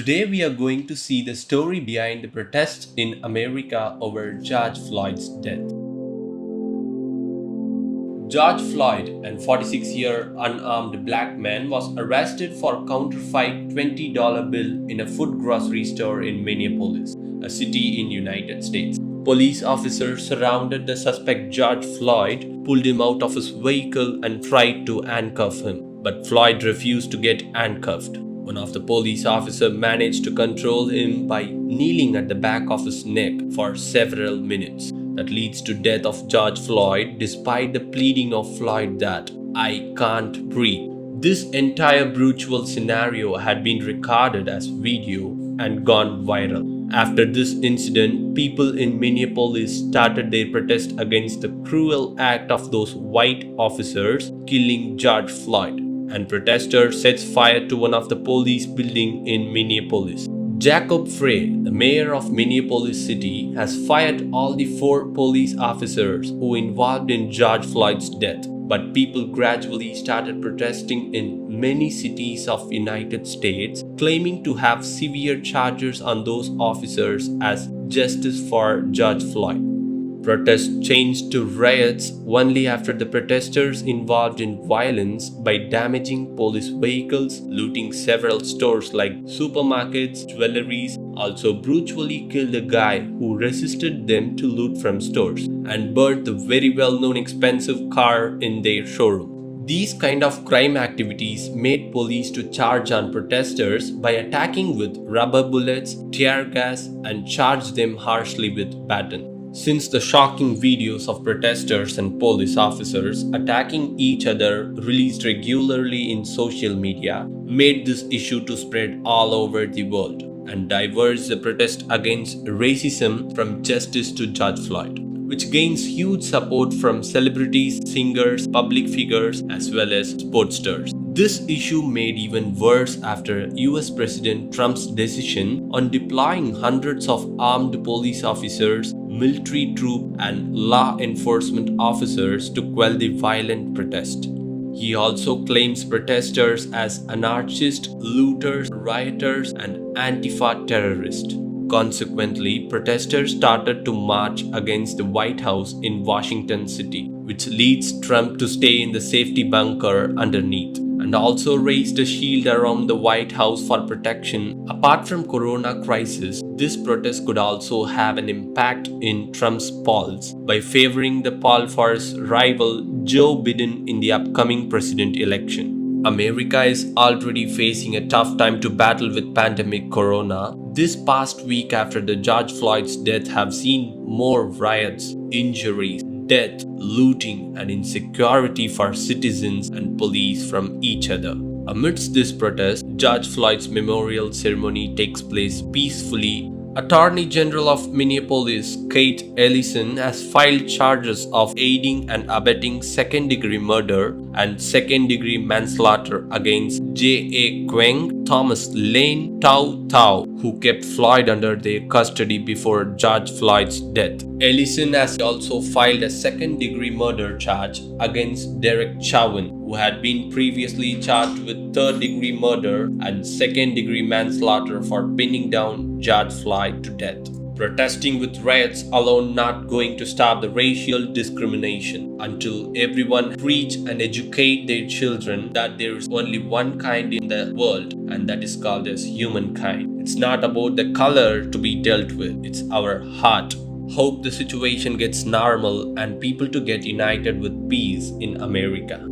Today we are going to see the story behind the protests in America over George Floyd's death. George Floyd, an 46-year unarmed black man, was arrested for a counterfeit $20 bill in a food grocery store in Minneapolis, a city in the United States. Police officers surrounded the suspect George Floyd, pulled him out of his vehicle and tried to handcuff him, but Floyd refused to get handcuffed. One of the police officers managed to control him by kneeling at the back of his neck for several minutes. That leads to death of George Floyd despite the pleading of Floyd that "I can't breathe." This entire brutal scenario had been recorded as video and gone viral. After this incident, people in Minneapolis started their protest against the cruel act of those white officers killing George Floyd, and protesters set fire to one of the police buildings in Minneapolis. Jacob Frey, the mayor of Minneapolis City, has fired all the 4 police officers who involved in George Floyd's death. But people gradually started protesting in many cities of the United States, claiming to have severe charges on those officers as justice for George Floyd. Protests changed to riots only after the protesters involved in violence by damaging police vehicles, looting several stores like supermarkets, jewelries, also brutally killed a guy who resisted them to loot from stores, and burnt the very well-known expensive car in their showroom. These kind of crime activities made police to charge on protesters by attacking with rubber bullets, tear gas, and charge them harshly with batons. Since the shocking videos of protesters and police officers attacking each other released regularly in social media made this issue to spread all over the world and diverged the protest against racism from justice to George Floyd, which gains huge support from celebrities, singers, public figures, as well as sports stars. This issue made even worse after US President Trump's decision on deploying hundreds of armed police officers, military troops, and law enforcement officers to quell the violent protest. He also claims protesters as anarchists, looters, rioters, and Antifa terrorists. Consequently, protesters started to march against the White House in Washington City, which leads Trump to stay in the safety bunker underneath, and also raised a shield around the White House for protection. Apart from corona crisis, this protest could also have an impact in Trump's polls by favoring the poll for his rival Joe Biden in the upcoming president election. America is already facing a tough time to battle with pandemic corona. This past week after the George Floyd's death have seen more riots, injuries, death, looting, and insecurity for citizens and police from each other. Amidst this protest, George Floyd's memorial ceremony takes place peacefully. Attorney General of Minneapolis, Kate Ellison, has filed charges of aiding and abetting second-degree murder and second-degree manslaughter against J.A. Queng, Thomas Lane, Tao, who kept Floyd under their custody before George Floyd's death. Ellison has also filed a second-degree murder charge against Derek Chauvin, who had been previously charged with third-degree murder and second-degree manslaughter for pinning down George Floyd to death. Protesting with riots alone not going to stop the racial discrimination until everyone preach and educate their children that there is only one kind in the world, and that is called as humankind. It's not about the color to be dealt with, it's our heart. Hope the situation gets normal and people to get united with peace in America.